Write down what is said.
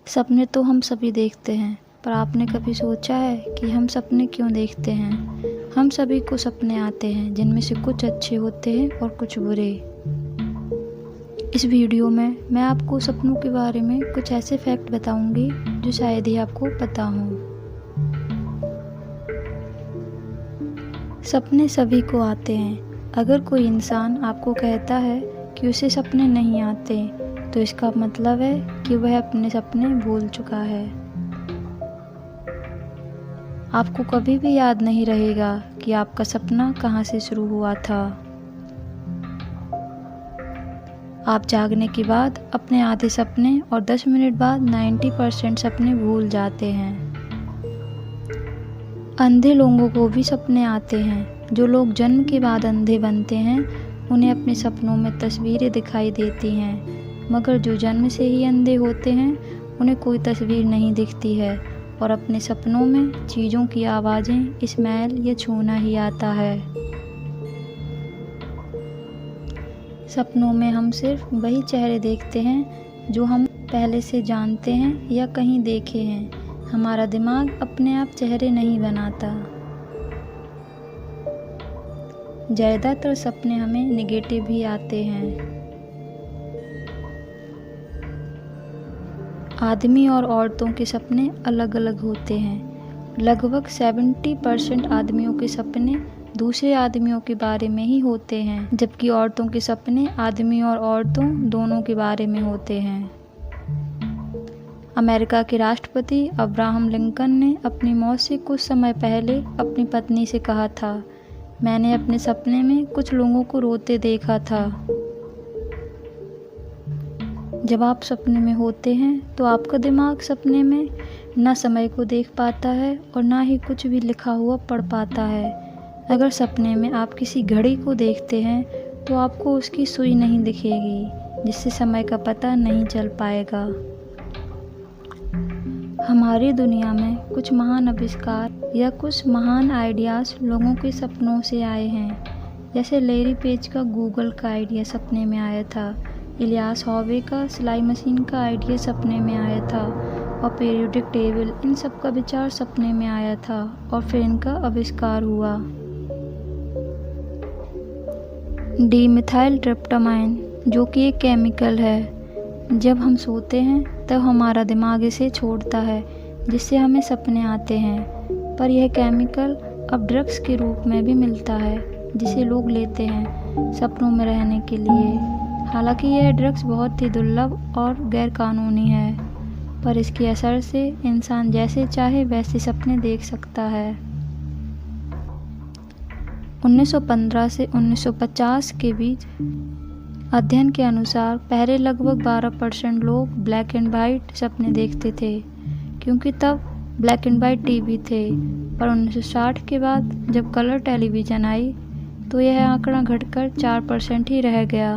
सपने तो हम सभी देखते हैं, पर आपने कभी सोचा है कि हम सपने क्यों देखते हैं? हम सभी को सपने आते हैं जिनमें से कुछ अच्छे होते हैं और कुछ बुरे। इस वीडियो में मैं आपको सपनों के बारे में कुछ ऐसे फैक्ट बताऊंगी जो शायद ही आपको पता हों। सपने सभी को आते हैं। अगर कोई इंसान आपको कहता है कि उसे सपने नहीं आते, तो इसका मतलब है कि वह अपने सपने भूल चुका है। आपको कभी भी याद नहीं रहेगा कि आपका सपना कहाँ से शुरू हुआ था। आप जागने के बाद अपने आधे सपने और 10 मिनट बाद 90% सपने भूल जाते हैं। अंधे लोगों को भी सपने आते हैं। जो लोग जन्म के बाद अंधे बनते हैं, उन्हें अपने सपनों में तस्वीरें दिखाई देती हैं, मगर जो जन्म से ही अंधे होते हैं उन्हें कोई तस्वीर नहीं दिखती है और अपने सपनों में चीज़ों की आवाज़ें, स्मेल या छूना ही आता है। सपनों में हम सिर्फ वही चेहरे देखते हैं जो हम पहले से जानते हैं या कहीं देखे हैं। हमारा दिमाग अपने आप चेहरे नहीं बनाता। ज़्यादातर सपने हमें नेगेटिव ही आते हैं। आदमी और औरतों के सपने अलग अलग होते हैं। लगभग 70% आदमियों के सपने दूसरे आदमियों के बारे में ही होते हैं, जबकि औरतों के सपने आदमी और औरतों दोनों के बारे में होते हैं। अमेरिका के राष्ट्रपति अब्राहम लिंकन ने अपनी मौत से कुछ समय पहले अपनी पत्नी से कहा था, मैंने अपने सपने में कुछ लोगों को रोते देखा था। जब आप सपने में होते हैं तो आपका दिमाग सपने में ना समय को देख पाता है और ना ही कुछ भी लिखा हुआ पढ़ पाता है। अगर सपने में आप किसी घड़ी को देखते हैं तो आपको उसकी सुई नहीं दिखेगी, जिससे समय का पता नहीं चल पाएगा। हमारी दुनिया में कुछ महान आविष्कार या कुछ महान आइडियाज़ लोगों के सपनों से आए हैं। जैसे लैरी पेज का गूगल का आइडिया सपने में आया था, इलियास हॉवे का सिलाई मशीन का आइडिया सपने में आया था, और पीरियोडिक टेबल, इन सब का विचार सपने में आया था और फिर इनका आविष्कार हुआ। डिमिथाइल ट्रिप्टामाइन, जो कि एक केमिकल है, जब हम सोते हैं तब हमारा दिमाग इसे छोड़ता है, जिससे हमें सपने आते हैं। पर यह केमिकल अब ड्रग्स के रूप में भी मिलता है, जिसे लोग लेते हैं सपनों में रहने के लिए। हालांकि यह ड्रग्स बहुत ही दुर्लभ और गैरकानूनी है, पर इसके असर से इंसान जैसे चाहे वैसे सपने देख सकता है। 1915 से 1950 के बीच अध्ययन के अनुसार पहले लगभग 12% लोग ब्लैक एंड वाइट सपने देखते थे, क्योंकि तब ब्लैक एंड वाइट टीवी थे। पर 1960 के बाद जब कलर टेलीविज़न आई तो यह आंकड़ा घटकर 4% ही रह गया।